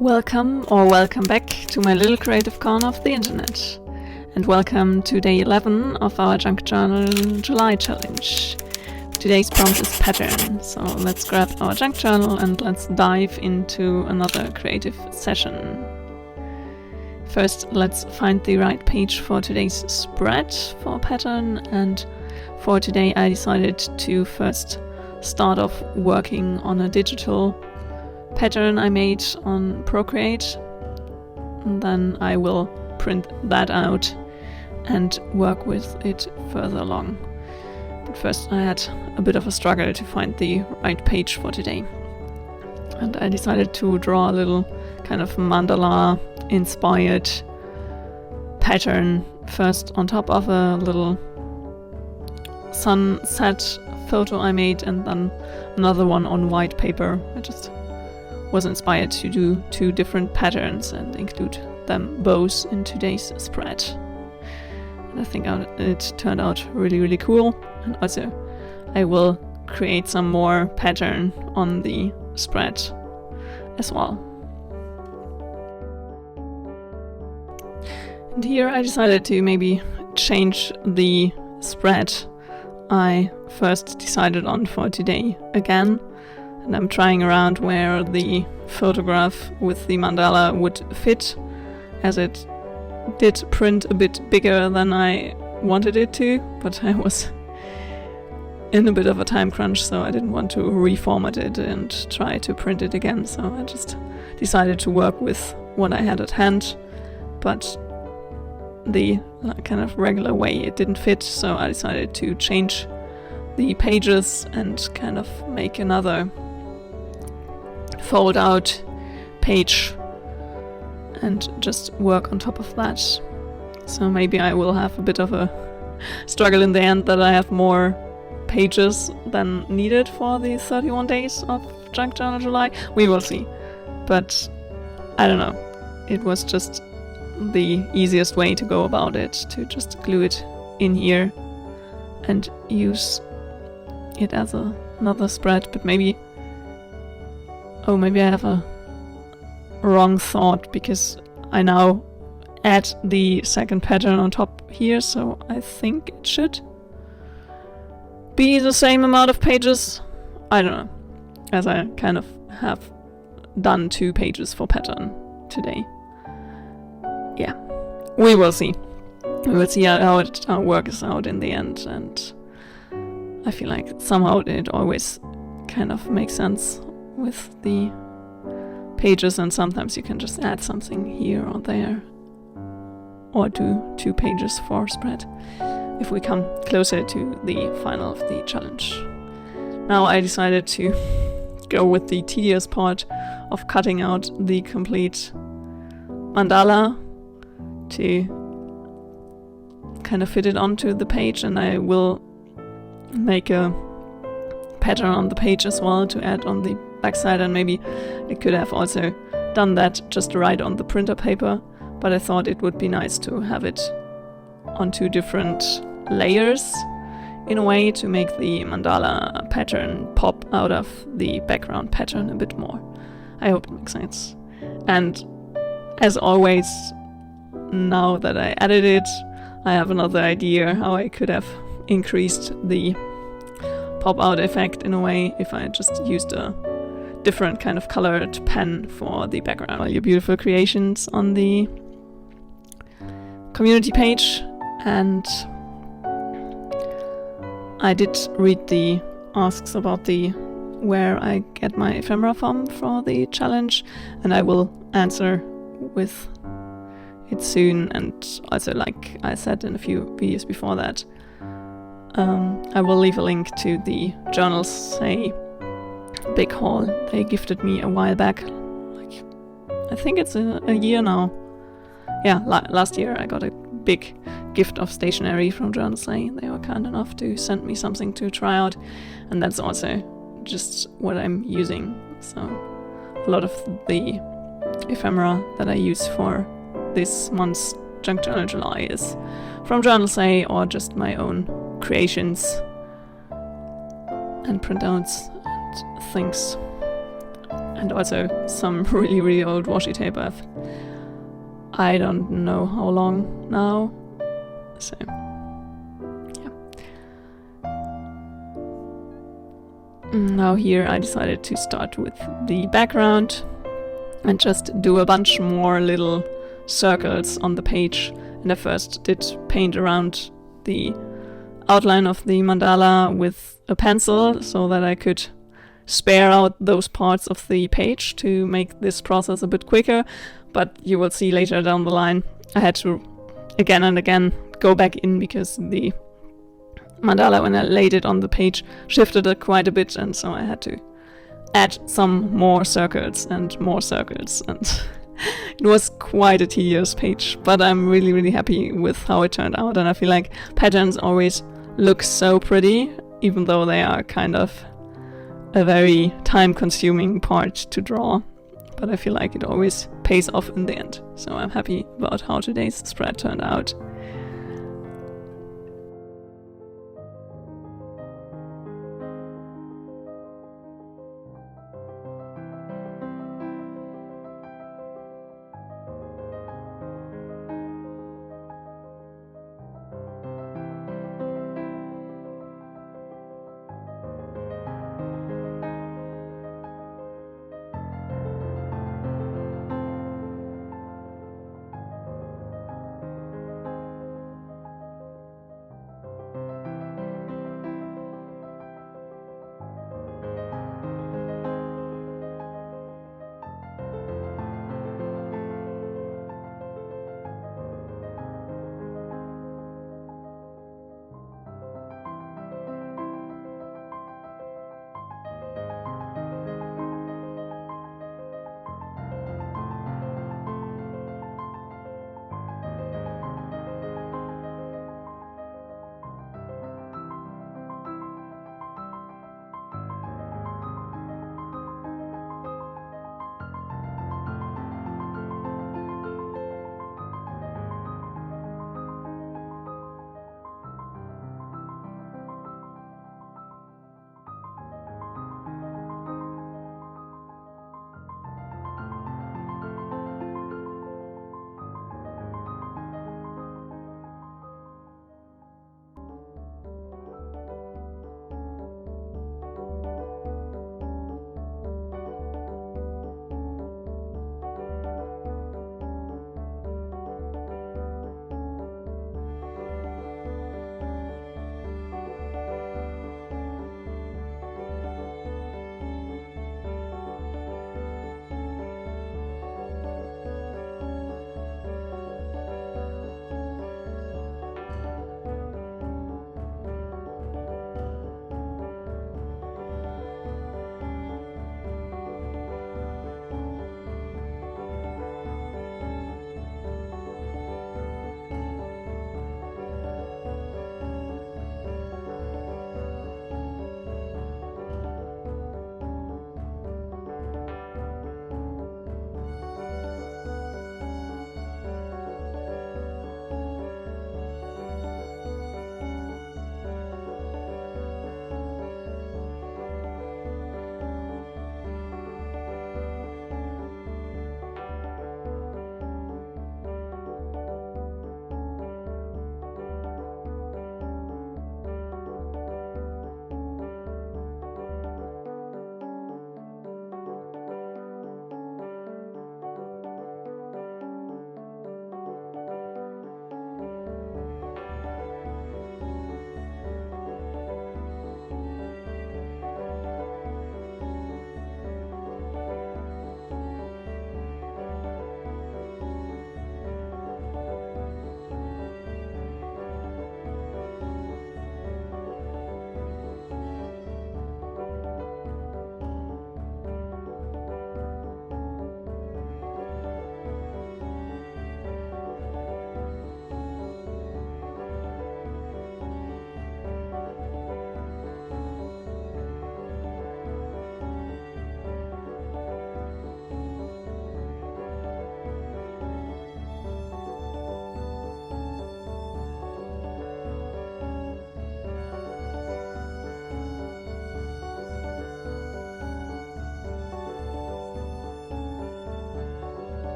Welcome or welcome back to my little creative corner of the internet. And welcome to day 11 of our Junk Journal July Challenge. Today's prompt is pattern, so let's grab our junk journal and let's dive into another creative session. First, let's find the right page for today's spread for pattern, and for today I decided to first start off working on a digital pattern I made on Procreate. And then I will print that out and work with it further along. But first I had a bit of a struggle to find the right page for today. And I decided to draw a little kind of mandala inspired pattern first on top of a little sunset photo I made, and then another one on white paper. I just was inspired to do two different patterns and include them both in today's spread. And I think it turned out really cool, and also I will create some more pattern on the spread as well. And here I decided to maybe change the spread I first decided on for today again, and I'm trying around where the photograph with the mandala would fit, as it did print a bit bigger than I wanted it to, but I was in a bit of a time crunch, so I didn't want to reformat it and try to print it again, so I just decided to work with what I had at hand. But the kind of regular way it didn't fit, so I decided to change the pages and kind of make another fold out page and just work on top of that. So maybe I will have a bit of a struggle in the end that I have more pages than needed for the 31 days of Junk Journal July. We will see. But I don't know. It was just the easiest way to go about it, to just glue it in here and use it as another spread. But maybe I have a wrong thought, because I now add the second pattern on top here, so I think it should be the same amount of pages. I don't know, as I kind of have done 2 pages for pattern today. Yeah, we will see. We will see how it works out in the end, and I feel like somehow it always kind of makes sense with the pages, and sometimes you can just add something here or there, or do 2 pages for spread if we come closer to the final of the challenge. Now I decided to go with the tedious part of cutting out the complete mandala to kind of fit it onto the page, and I will make a pattern on the page as well to add on the backside, and maybe I could have also done that just right on the printer paper, but I thought it would be nice to have it on 2 different layers in a way to make the mandala pattern pop out of the background pattern a bit more. I hope it makes sense. And as always, now that I added it, I have another idea how I could have increased the pop-out effect in a way if I just used a different kind of colored pen for the background. All your beautiful creations on the community page, and I did read the asks about where I get my ephemera from for the challenge, and I will answer with it soon. And also, like I said in a few videos before that, I will leave a link to the Journalsay big haul they gifted me a while back. Like, I think it's a year now. Yeah, last year I got a big gift of stationery from Journalsay. They were kind enough to send me something to try out, and that's also just what I'm using. So a lot of the ephemera that I use for this month's Junk Journal July is from Journalsay or just my own creations and printouts and things. And also some really, really old washi tape I don't know how long now. So, yeah. Now here I decided to start with the background and just do a bunch more little circles on the page. And I first did paint around the outline of the mandala with a pencil so that I could spare out those parts of the page to make this process a bit quicker. But you will see later down the line I had to again and again go back in because the mandala, when I laid it on the page, shifted it quite a bit, and so I had to add some more circles and more circles, and it was quite a tedious page, but I'm really, really happy with how it turned out. And I feel like patterns always look so pretty, even though they are kind of a very time-consuming part to draw, but I feel like it always pays off in the end. So I'm happy about how today's spread turned out.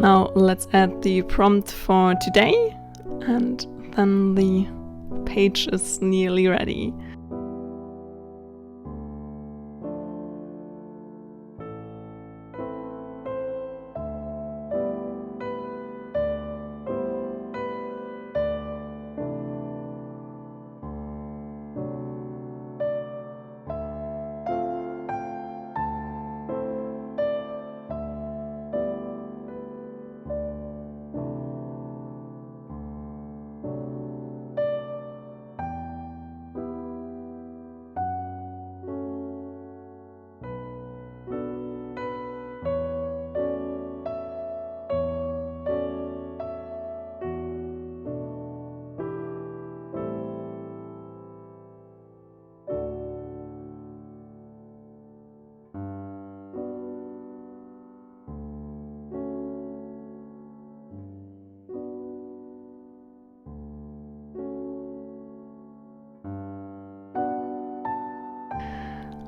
Now let's add the prompt for today, and then the page is nearly ready.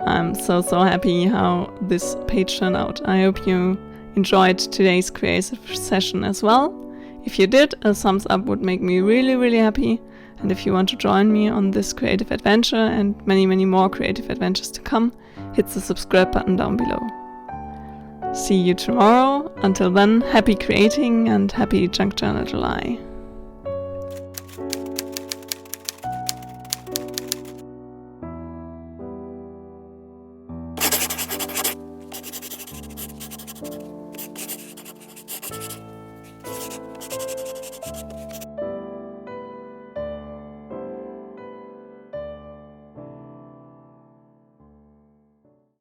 I'm so happy how this page turned out. I hope you enjoyed today's creative session as well. If you did, a thumbs up would make me really happy. And if you want to join me on this creative adventure and many more creative adventures to come, hit the subscribe button down below. See you tomorrow. Until then, happy creating and happy Junk Journal July.